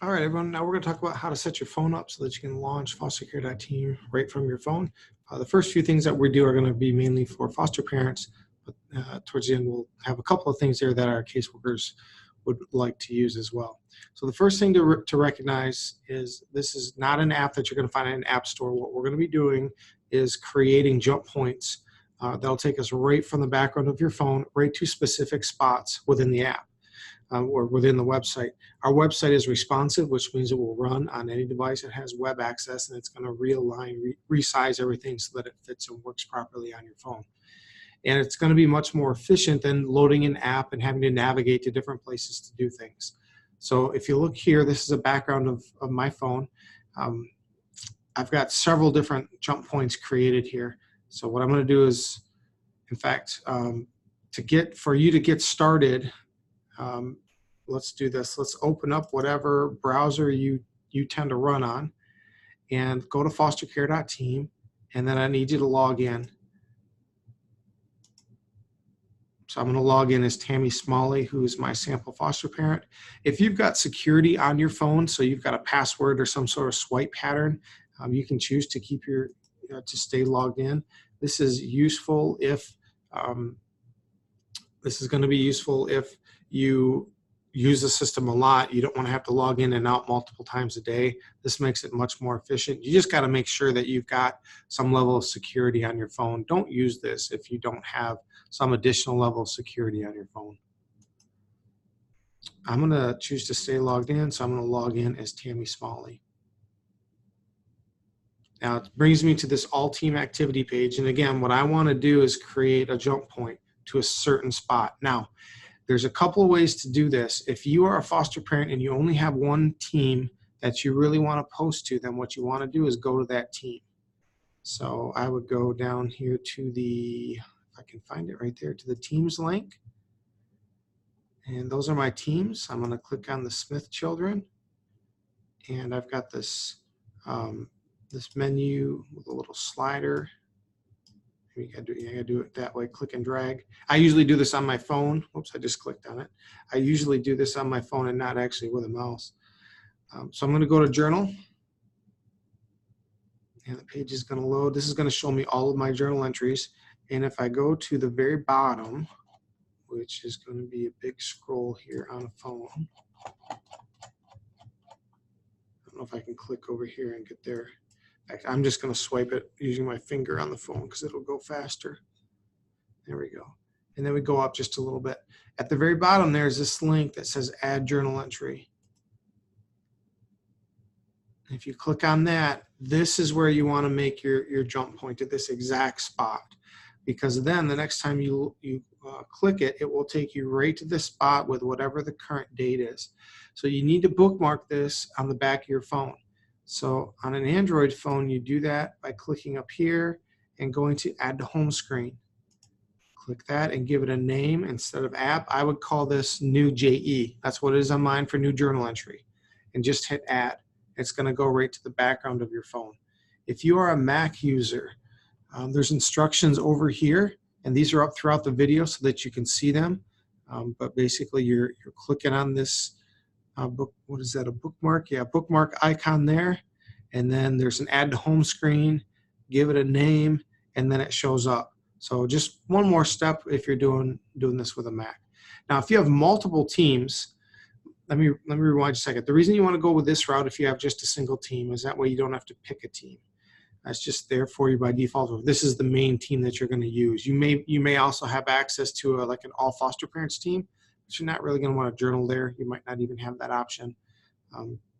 All right, everyone. Now we're going to talk about how to set your phone up so that you can launch FosterCare.Team right from your phone. The first few things that we do are going to be mainly for foster parents, but towards the end we'll have a couple of things there that our caseworkers would like to use as well. So the first thing to recognize is this is not an app that you're going to find in an app store. What we're going to be doing is creating jump points that'll take us right from the background of your phone right to specific spots within the app. Or within the website. Our website is responsive, which means it will run on any device that has web access, and it's going to realign, resize everything so that it fits and works properly on your phone. And it's going to be much more efficient than loading an app and having to navigate to different places to do things. So if you look here, this is a background of my phone. I've got several different jump points created here. So what I'm going to do is, in fact, for you to get started, let's do this. Let's open up whatever browser you tend to run on and go to FosterCare.Team, and then I need you to log in. So I'm going to log in as Tammy Smalley, who is my sample foster parent. If you've got security on your phone, so you've got a password or some sort of swipe pattern, you can choose to keep to stay logged in. This is useful if this is going to be useful if you use the system a lot. You don't want to have to log in and out multiple times a day. This makes it much more efficient. You just got to make sure that you've got some level of security on your phone. Don't use this if you don't have some additional level of security on your phone. I'm going to choose to stay logged in, so I'm going to log in as Tammy Smalley. Now it brings me to this all team activity page, and again, what I want to do is create a jump point to a certain spot. Now, there's a couple of ways to do this. If you are a foster parent and you only have one team that you really want to post to, then what you want to do is go to that team. So I would go down here to the, if I can find it right there, to the teams link. And those are my teams. I'm going to click on the Smith children. And I've got this, this menu with a little slider. You gotta do it that way, click and drag. I usually do this on my phone. Oops, I just clicked on it. I usually do this on my phone and not actually with a mouse. So I'm gonna go to journal. And the page is gonna load. This is gonna show me all of my journal entries. And if I go to the very bottom, which is gonna be a big scroll here on a phone. I don't know if I can click over here and get there. I'm just going to swipe it using my finger on the phone because it'll go faster. There we go. And then we go up just a little bit. At the very bottom, there's this link that says Add Journal Entry. If you click on that, this is where you want to make your jump point at this exact spot. Because then the next time you click it, it will take you right to the spot with whatever the current date is. So you need to bookmark this on the back of your phone. So on an Android phone, you do that by clicking up here and going to add to home screen. Click that and give it a name instead of app. I would call this new JE. That's what it is on mine for new journal entry. And just hit add. It's going to go right to the background of your phone. If you are a Mac user, there's instructions over here, and these are up throughout the video so that you can see them. But basically, you're clicking on this. What is that, a bookmark? Yeah, bookmark icon there. And then there's an add to home screen, give it a name, and then it shows up. So just one more step if you're doing this with a Mac. Now, if you have multiple teams, let me rewind a second. The reason you want to go with this route if you have just a single team is that way you don't have to pick a team. That's just there for you by default. This is the main team that you're going to use. You may also have access to like an all foster parents team, but you're not really going to want to journal there. You might not even have that option.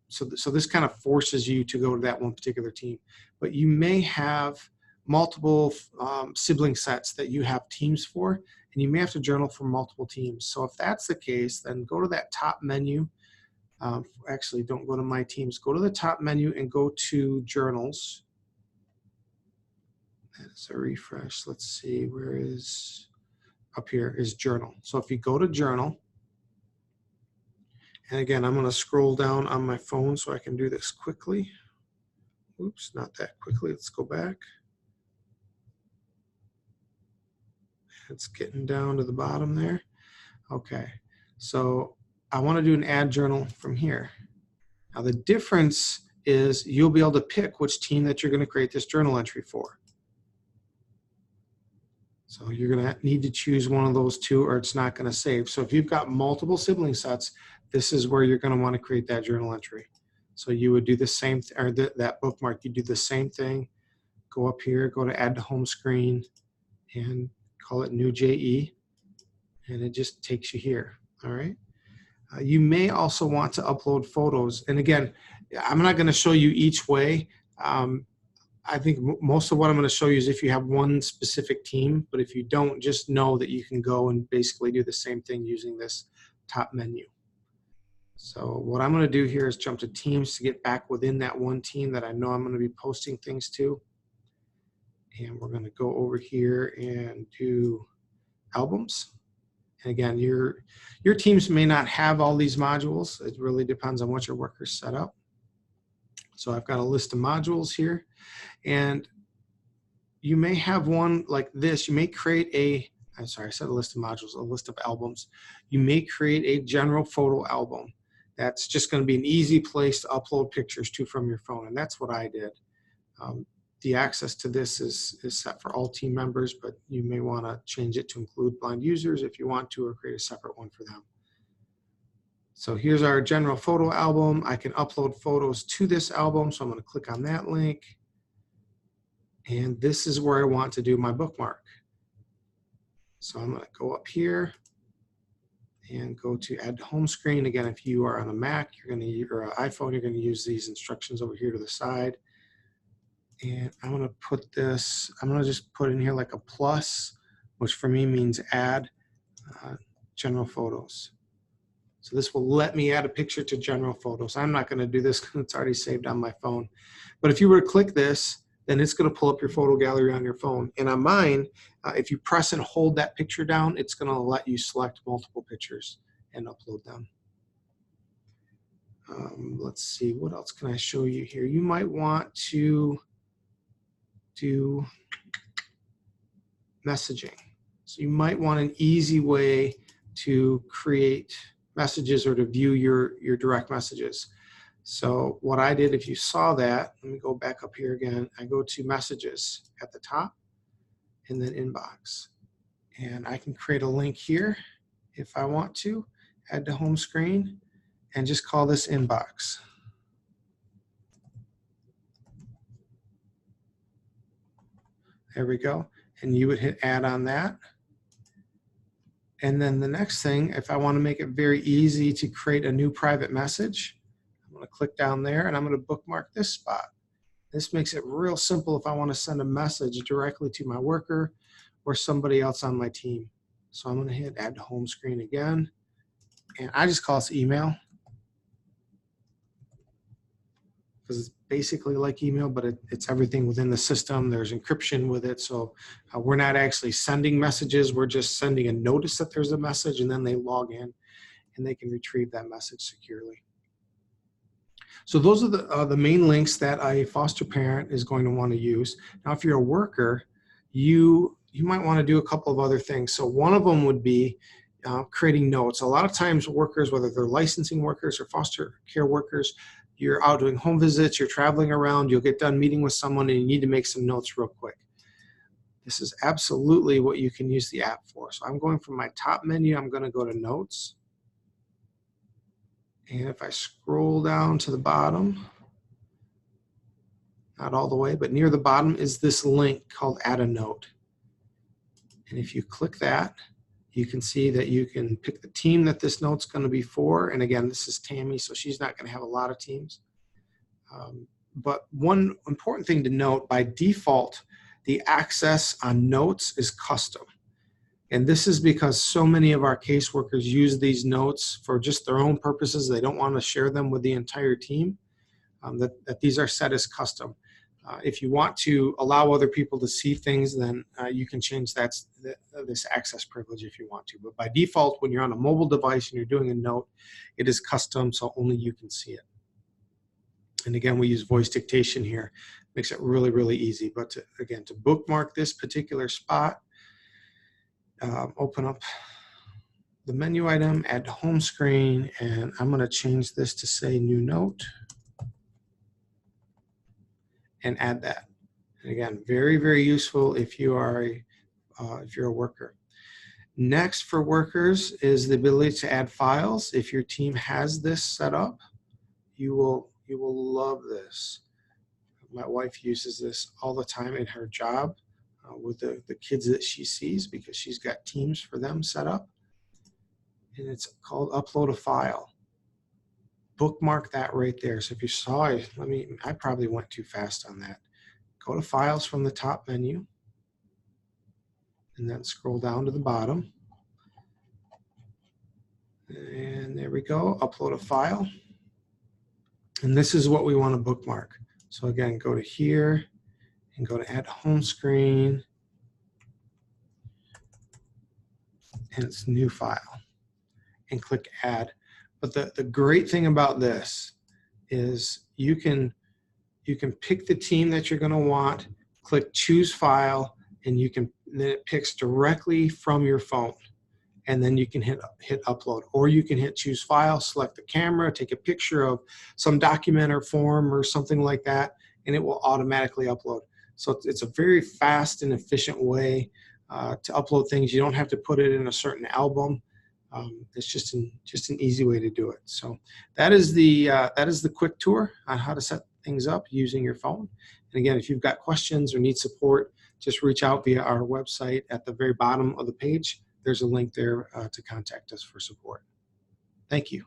So this kind of forces you to go to that one particular team. But you may have multiple sibling sets that you have teams for, and you may have to journal for multiple teams. So if that's the case, then go to that top menu. Actually, don't go to My Teams. Go to the top menu and go to Journals. That's a refresh. Let's see, where is, up here is Journal. So if you go to Journal, and again, I'm going to scroll down on my phone so I can do this quickly. Oops, not that quickly. Let's go back. It's getting down to the bottom there. Okay, so I want to do an add journal from here. Now the difference is you'll be able to pick which team that you're going to create this journal entry for. So you're going to need to choose one of those two or it's not going to save. So if you've got multiple sibling sets, this is where you're going to want to create that journal entry. So you would do the same, or that bookmark, you do the same thing. Go up here, go to add to home screen and call it new JE. And it just takes you here, all right? You may also want to upload photos. And again, I'm not going to show you each way. I think most of what I'm going to show you is if you have one specific team, but if you don't, just know that you can go and basically do the same thing using this top menu. So what I'm going to do here is jump to teams to get back within that one team that I know I'm going to be posting things to. And we're going to go over here and do albums. And again, your teams may not have all these modules. It really depends on what your workers set up. So I've got a list of modules here. And you may have one like this. You may create a, I'm sorry, I said a list of modules, a list of albums. You may create a general photo album. That's just going to be an easy place to upload pictures to from your phone. And that's what I did. The access to this is set for all team members, but you may want to change it to include blind users if you want to, or create a separate one for them. So here's our general photo album. I can upload photos to this album. So I'm going to click on that link. And this is where I want to do my bookmark. So I'm going to go up here and go to add to home screen. Again, if you are on a Mac, or an iPhone, you're going to use these instructions over here to the side. And I'm going to put this, I'm going to just put in here like a plus, which for me means add general photos. So this will let me add a picture to general photos. I'm not going to do this because it's already saved on my phone. But if you were to click this, then it's going to pull up your photo gallery on your phone. And on mine, if you press and hold that picture down, it's going to let you select multiple pictures and upload them. Let's see, what else can I show you here? You might want to do messaging. So you might want an easy way to create messages or to view your direct messages. So what I did, if you saw that, let me go back up here again. I go to messages at the top and then inbox. And I can create a link here if I want to, add to home screen, and just call this inbox. There we go. And you would hit add on that. And then the next thing, if I want to make it very easy to create a new private message, I'm going to click down there and I'm going to bookmark this spot. This makes it real simple if I want to send a message directly to my worker or somebody else on my team. So I'm going to hit add to home screen again. And I just call this email, because it's basically like email, but it's everything within the system. There's encryption with it. So we're not actually sending messages. We're just sending a notice that there's a message, and then they log in and they can retrieve that message securely. So those are the main links that a foster parent is going to want to use. Now, if you're a worker, you might want to do a couple of other things. So one of them would be creating notes. A lot of times workers, whether they're licensing workers or foster care workers, you're out doing home visits, you're traveling around, you'll get done meeting with someone and you need to make some notes real quick. This is absolutely what you can use the app for. So I'm going from my top menu, I'm going to go to notes. And if I scroll down to the bottom, not all the way, but near the bottom is this link called add a note. And if you click that, you can see that you can pick the team that this note's going to be for. And again, this is Tammy, so she's not going to have a lot of teams. But one important thing to note, by default, the access on notes is custom. And this is because so many of our caseworkers use these notes for just their own purposes. They don't want to share them with the entire team, that these are set as custom. If you want to allow other people to see things, then you can change this access privilege if you want to. But by default, when you're on a mobile device and you're doing a note, it is custom, so only you can see it. And again, we use voice dictation here. Makes it really, really easy. But again, to bookmark this particular spot, open up the menu item, add to home screen, and I'm going to change this to say new note and add that. And again, very, very useful if you are if you're a worker. Next for workers is the ability to add files. If your team has this set up, you will love this. My wife uses this all the time in her job with the kids that she sees, because she's got teams for them set up. And it's called upload a file. Bookmark that right there. So if you saw it, I probably went too fast on that. Go to files from the top menu and then scroll down to the bottom. And there we go, upload a file. And this is what we want to bookmark. So again, go to here and go to add home screen. And it's new file. And click add. But the great thing about this is you can pick the team that you're going to want, click choose file, and then it picks directly from your phone. And then you can hit upload, or you can hit choose file, select the camera, take a picture of some document or form or something like that, and it will automatically upload. So it's a very fast and efficient way to upload things. You don't have to put it in a certain album. It's just an easy way to do it. So that is the quick tour on how to set things up using your phone. And again, if you've got questions or need support, just reach out via our website. At the very bottom of the page, there's a link there to contact us for support. Thank you.